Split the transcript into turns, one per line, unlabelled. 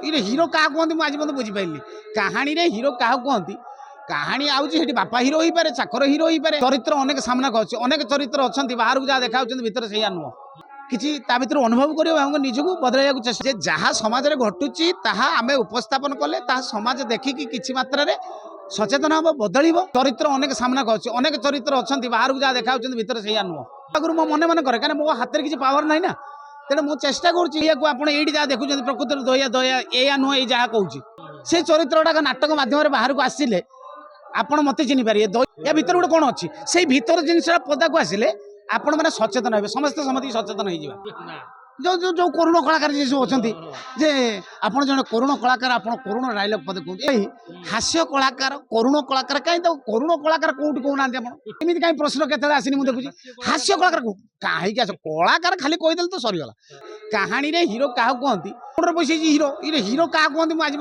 ये हिरो क्या कहते मुझे आज बुझीपारे कहानी रे हिरो क्या कहती कहानी आउची बापा हिरो हो पारे चाकर हिरो हो पारे चरित्र अनेक सामना कर अनेक चरित्र अच्छा बाहर को जहाँ देखा भितर से नुह किसी भर अनुभव कर निजक बदल चेष्टा जहाँ समाज में घटुची आम उपस्थापन कले समाज देखिकी किसी मात्रा सचेतन हम बदल चरित्र अनेक सामना कर अनेक चरित्र अच्छा बाहर को जहाँ देखा भितर से नुह आगुरी मो मन मन कै मो हाथ में किसी पावर ना ना तेणु मुझे चेष्टा करें जहाँ देखुं प्रकृति दया दया या नुह ये जहाँ कहूँ से चरित्रटा नाटक माध्यम बाहर को आसिले आपण मत चिन्ह पारे या भीतर गोटे कौन अच्छी से भीतर जिनसा पदा को आसिले आपण मैंने सचेतन हे समस्त समति सचेतन हो जो जो जो करुण कलाकार जी सब अच्छा जे आपड़ जन करुण कलाकार आप करुण डायलॉग पद कहते हास्य कलाकार करुण कलाकार कहीं तो करुण कलाकार कौटी कहना एमती कहीं प्रश्न केत आसनी मुझे देखुची हास्य कलाकार कहीं कलाकार खाली कहीदेल तो सरीगला कहानी रे हिरो क्या कहती पैसे हिरो ये हिरो क्या कहती मुझे आज